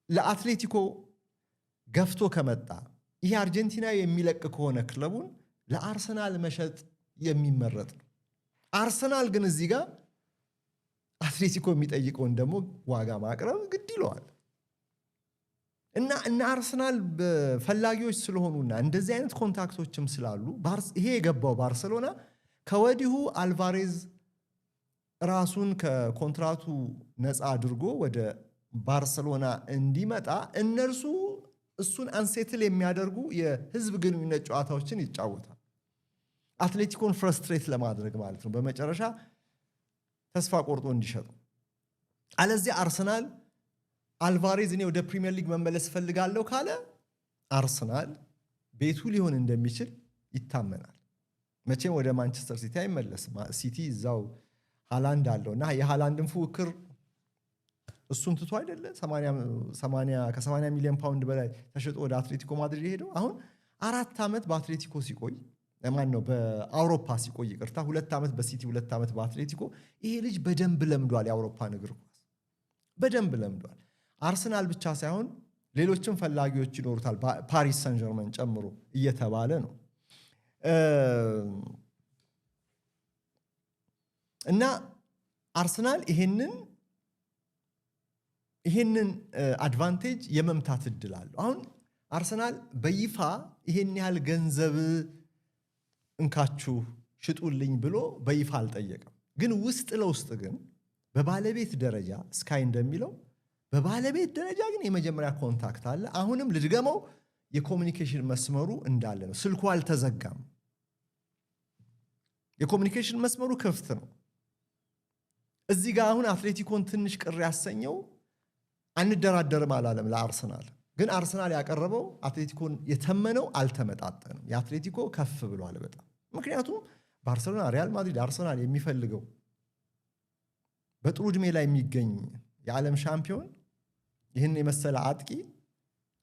ለአትሌቲኮ ገፍቶ ከመጣ ይሄ አርጀንቲና የሚለቅ ከሆነ ክለቡን ለአርሰናል መሸጥ የሚመረጥ ነው። አርሰናል ግን እዚህ ጋር አትሌቲኮ የሚጠይቀውን ደግሞ ዋጋ ማቅረብ ግድ ይለዋል እና አርሰናል በፈላጊዎች ስለሆኑና እንደዚህ አይነት ኮንታክቶችም ስላሉ ይሄ የገባው ባርሰሎና ከወዲሁ አልቫሬዝ ራሱን ከኮንትራቱ ነፃ አድርጎ ወደ ባርሰሎና እንዲመጣ እነርሱ እሱን አንሴትል የሚያደርጉ የህዝብ ግንኙነት ጨዋታዎችን ይጫወታል። አትሌቲኮን ፍረስትሬት ለማድረግ ማለት ነው። በመጨረሻ ተስፋ ቆርጦ እንዲሸጡ። አለዚያ አርሰናል አልቫሬዝ እኔ ወደ ፕሪሚየር ሊግ መመለስ ፈልጋለሁ ካለ አርሰናል ቤቱ ሊሆን እንደሚችል ይታመናል። መቼም ወደ ማንቸስተር ሲቲ አይመለስም። ሲቲ እዛው ሃላንድ አለውና የሃላንድን ፉክክር እሱን ትቶ አይደለ 80 ሚሊዮን ፓውንድ በላይ ተሸጦ ወደ አትሌቲኮ ማድሪድ ሄደው አሁን 4 ዓመት በአትሌቲኮ ሲቆይ ማን ነው በአውሮፓ ሲቆይ ይቅርታ 2 ዓመት በሲቲ 2 ዓመት በአትሌቲኮ ይሄ ልጅ በደንብ ለምዷል። የአውሮፓን እግር ኳስ በደንብ ለምዷል። አርሰናል ብቻ ሳይሆን ሌሎችም ፈላጊዎች ይኖሩታል ፓሪስ ሰን ጀርመን ጨምሮ እየተባለ ነው እና አርሰናል ይሄንን አድቫንቴጅ የመምታት እድል አለው። አሁን አርሰናል በይፋ ይሄን ያህል ገንዘብ እንካችሁ ሽጡልኝ ብሎ በይፋ አልጠየቀም። ግን ውስጥ ለውስጥ ግን በባለቤት ደረጃ ስካይ እንደሚለው በባለቤት ደረጃ ግን የመጀመሪያ ኮንታክት አለ። አሁንም ልድገመው የኮሙኒኬሽን መስመሩ እንዳለ ነው። ስልኩ አልተዘጋም። የኮሙኒኬሽን መስመሩ ክፍት ነው። እዚህ ጋር አሁን አትሌቲኮን ትንሽ ቅር ያሰኘው አንደራደርም አላለም ለአርሰናል። ግን አርሰናል ያቀረበው አትሌቲኮን የተመነው አልተመጣጠንም። የአትሌቲኮ ከፍ ብሏል በጣም። ምክንያቱም ባርሰሎና፣ ሪያል ማድሪድ፣ አርሰናል የሚፈልገው በጥሩ ዕድሜ ላይ የሚገኝ የዓለም ሻምፒዮን ይህን የመሰለ አጥቂ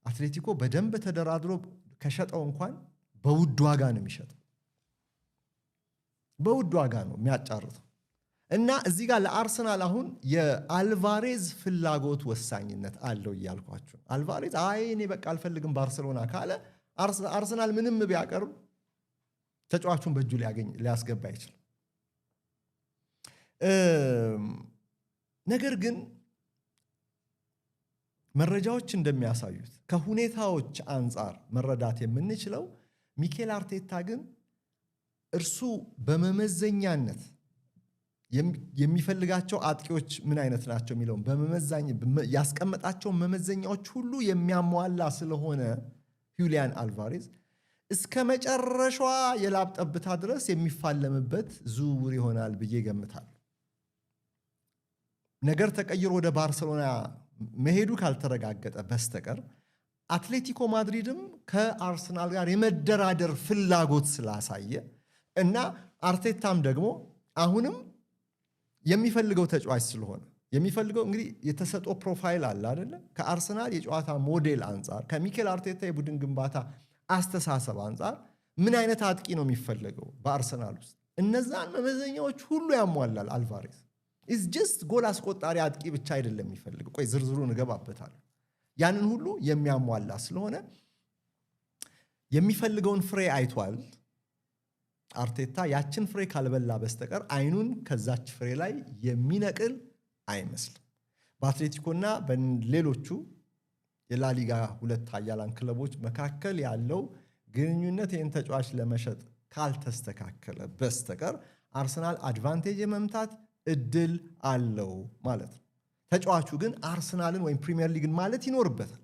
አትሌቲኮ በደንብ ተደራድሮ ከሸጠው እንኳን በውድ ዋጋ ነው የሚሸጠው። በውድ ዋጋ ነው የሚያጫርተው። እና እዚህ ጋር ለአርሰናል አሁን የአልቫሬዝ ፍላጎት ወሳኝነት አለው እያልኳችሁ። አልቫሬዝ እኔ በቃ አልፈልግም ባርሰሎና ካለ አርሰናል ምንም ቢያቀርብ ተጫዋቹን በእጁ ሊያስገባ ይችላል። ነገር ግን መረጃዎች እንደሚያሳዩት ከሁኔታዎች አንጻር መረዳት የምንችለው ሚኬል አርቴታ ግን እርሱ በመመዘኛነት የሚፈልጋቸው አጥቂዎች ምን አይነት ናቸው የሚለውን ያስቀመጣቸው መመዘኛዎች ሁሉ የሚያሟላ ስለሆነ ዩሊያን አልቫሬዝ እስከ መጨረሻዋ የላብ ጠብታ ድረስ የሚፋለምበት ዝውውር ይሆናል ብዬ ገምታለሁ። ነገር ተቀይሮ ወደ ባርሰሎና መሄዱ ካልተረጋገጠ በስተቀር አትሌቲኮ ማድሪድም ከአርሰናል ጋር የመደራደር ፍላጎት ስላሳየ እና አርቴታም ደግሞ አሁንም የሚፈልገው ተጫዋች ስለሆነ የሚፈልገው እንግዲህ የተሰጦ ፕሮፋይል አለ አይደለ? ከአርሰናል የጨዋታ ሞዴል አንጻር ከሚኬል አርቴታ የቡድን ግንባታ አስተሳሰብ አንጻር ምን አይነት አጥቂ ነው የሚፈልገው በአርሰናል ውስጥ? እነዛን መመዘኛዎች ሁሉ ያሟላል አልቫሬዝ። ኢዝ ጀስት ጎል አስቆጣሪ አጥቂ ብቻ አይደለም የሚፈልገው። ቆይ ዝርዝሩን እገባበታለሁ። ያንን ሁሉ የሚያሟላ ስለሆነ የሚፈልገውን ፍሬ አይቷል አርቴታ። ያችን ፍሬ ካልበላ በስተቀር አይኑን ከዛች ፍሬ ላይ የሚነቅል አይመስልም። በአትሌቲኮና በሌሎቹ የላሊጋ ሁለት ኃያላን ክለቦች መካከል ያለው ግንኙነት ይህን ተጫዋች ለመሸጥ ካልተስተካከለ በስተቀር አርሰናል አድቫንቴጅ የመምታት እድል አለው ማለት ነው። ተጫዋቹ ግን አርሰናልን ወይም ፕሪሚየር ሊግን ማለት ይኖርበታል።